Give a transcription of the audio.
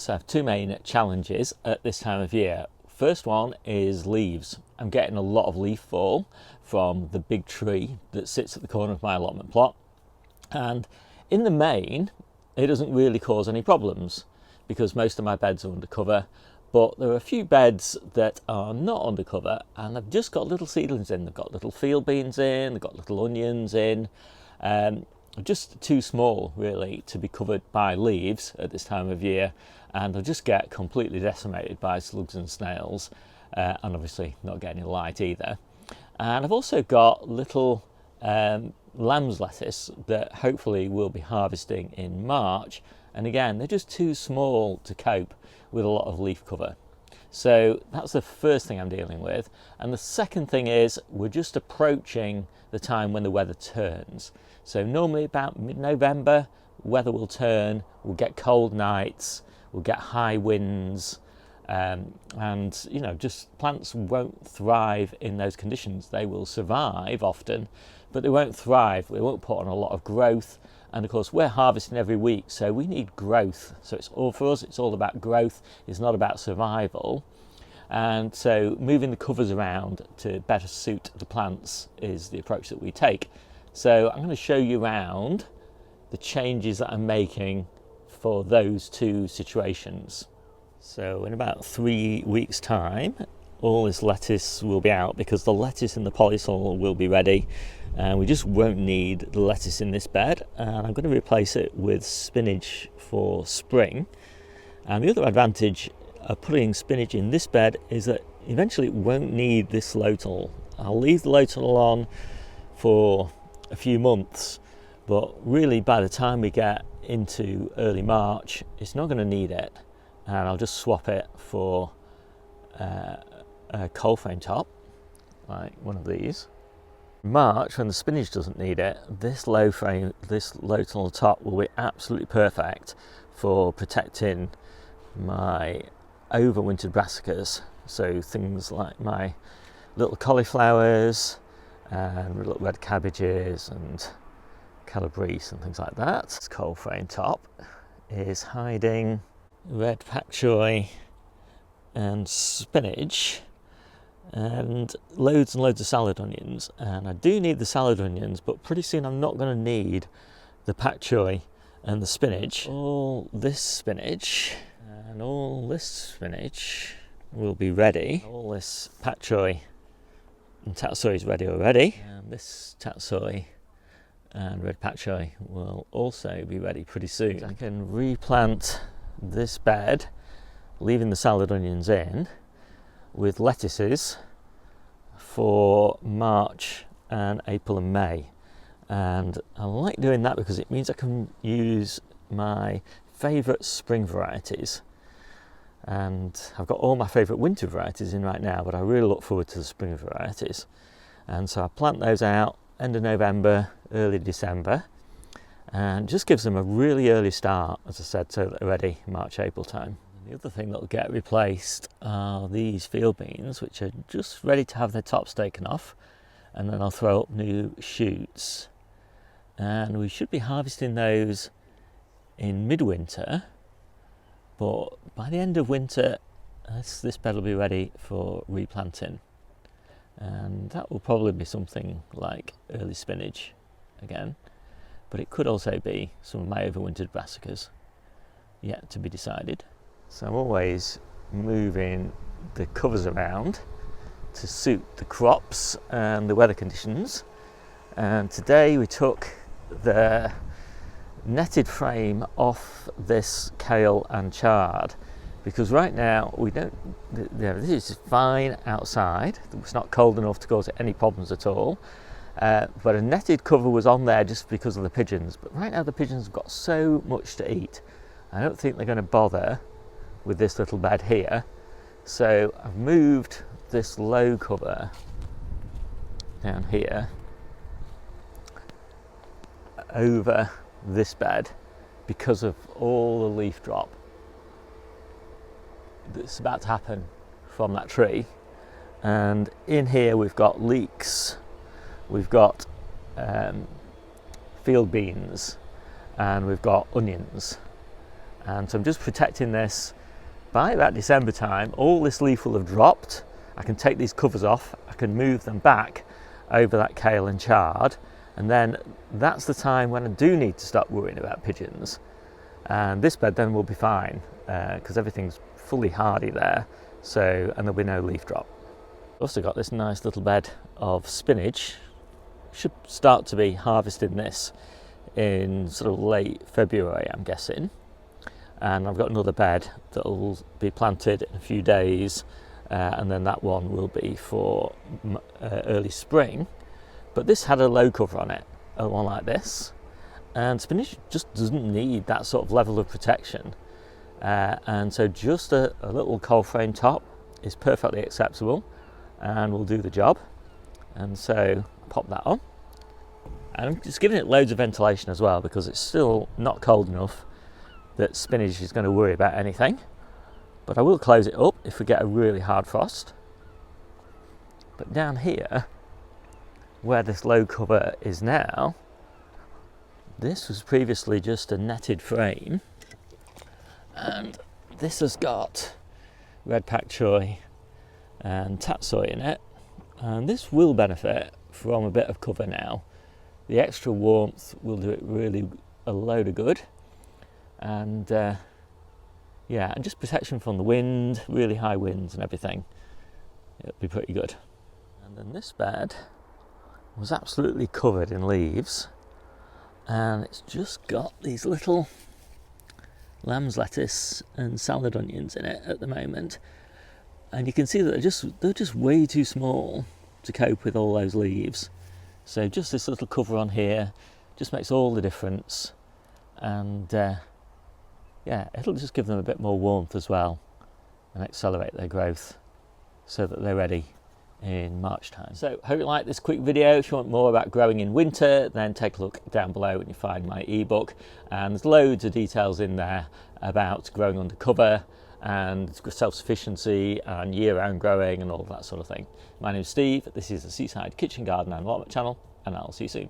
So I have two main challenges at this time of year. First one is leaves. I'm getting a lot of leaf fall from the big tree that sits at the corner of my allotment plot. And in the main, it doesn't really cause any problems because most of my beds are under cover. But there are a few beds that are not under cover and they've just got little seedlings in. They've got little field beans in, they've got little onions in. Just too small really to be covered by leaves at this time of year, and they'll just get completely decimated by slugs and snails, and obviously not get any light either. And I've also got little lamb's lettuce that hopefully we'll be harvesting in March, and again they're just too small to cope with a lot of leaf cover. So that's the first thing I'm dealing with. And the second thing is we're just approaching the time when the weather turns. So normally about mid-November, weather will turn, we'll get cold nights, we'll get high winds, and just plants won't thrive in those conditions. They will survive often, but they won't thrive. They won't put on a lot of growth. And of course we're harvesting every week, so we need growth. So it's all for us, it's all about growth, it's not about survival. And so moving the covers around to better suit the plants is the approach that we take. So I'm going to show you around the changes that I'm making for those two situations. So in about 3 weeks time, all this lettuce will be out because the lettuce in the polysoil will be ready, and we just won't need the lettuce in this bed, and I'm going to replace it with spinach for spring. And the other advantage of putting spinach in this bed is that eventually it won't need this low tunnel. I'll leave the low tunnel on for a few months, but really by the time we get into early March it's not going to need it, and I'll just swap it for a coal frame top like one of these. March, when the spinach doesn't need it, this low tunnel top will be absolutely perfect for protecting my overwintered brassicas, so things like my little cauliflowers and little red cabbages and calabrese and things like that. This coal frame top is hiding red pak choi and spinach and loads of salad onions. And I do need the salad onions, but pretty soon I'm not going to need the pak choi and the spinach. All this spinach and all this spinach will be ready. All this pak choi and tatsoi is ready already, and this tatsoi and red pak choi will also be ready pretty soon. I can replant this bed, leaving the salad onions in, with lettuces for March and April and May. And I like doing that because it means I can use my favourite spring varieties. And I've got all my favourite winter varieties in right now, but I really look forward to the spring varieties. And so I plant those out end of November, early December, and just gives them a really early start, as I said, so that they're ready March, April time. The other thing that will get replaced are these field beans, which are just ready to have their tops taken off, and then I'll throw up new shoots. And we should be harvesting those in midwinter, but by the end of winter this bed will be ready for replanting, and that will probably be something like early spinach again, but it could also be some of my overwintered brassicas, yet to be decided. So I'm always moving the covers around to suit the crops and the weather conditions, and today we took the netted frame off this kale and chard because right now we don't, this is fine outside, it's not cold enough to cause any problems at all, but a netted cover was on there just because of the pigeons. But right now the pigeons have got so much to eat, I don't think they're going to bother with this little bed here. So I've moved this low cover down here over this bed because of all the leaf drop that's about to happen from that tree. And in here we've got leeks, we've got field beans, and we've got onions. And so I'm just protecting this. By about December time, all this leaf will have dropped. I can take these covers off, I can move them back over that kale and chard, and then that's the time when I do need to start worrying about pigeons. And this bed then will be fine because everything's fully hardy there, so, and there'll be no leaf drop. I've also got this nice little bed of spinach. Should start to be harvesting this in sort of late February, I'm guessing. And I've got another bed that will be planted in a few days, and then that one will be for early spring. But this had a low cover on it, a one like this, and spinach just doesn't need that sort of level of protection, and so just a little cold frame top is perfectly acceptable and will do the job. And so pop that on, and I'm just giving it loads of ventilation as well, because it's still not cold enough that spinach is going to worry about anything. But I will close it up if we get a really hard frost. But down here, where this low cover is now, this was previously just a netted frame, and this has got red pak choi and tatsoi in it, and this will benefit from a bit of cover now. The extra warmth will do it really a load of good, and yeah, and just protection from the wind, really high winds and everything. It'll be pretty good. And then this bed was absolutely covered in leaves, and it's just got these little lamb's lettuce and salad onions in it at the moment, and you can see that they're just way too small to cope with all those leaves. So just this little cover on here just makes all the difference, and yeah, it'll just give them a bit more warmth as well and accelerate their growth so that they're ready in March time. So hope you like this quick video. If you want more about growing in winter, then take a look down below and you find my ebook, and there's loads of details in there about growing under cover and self-sufficiency and year-round growing and all that sort of thing. My name's Steve, this is the Seaside Kitchen Garden and Allotment channel, and I'll see you soon.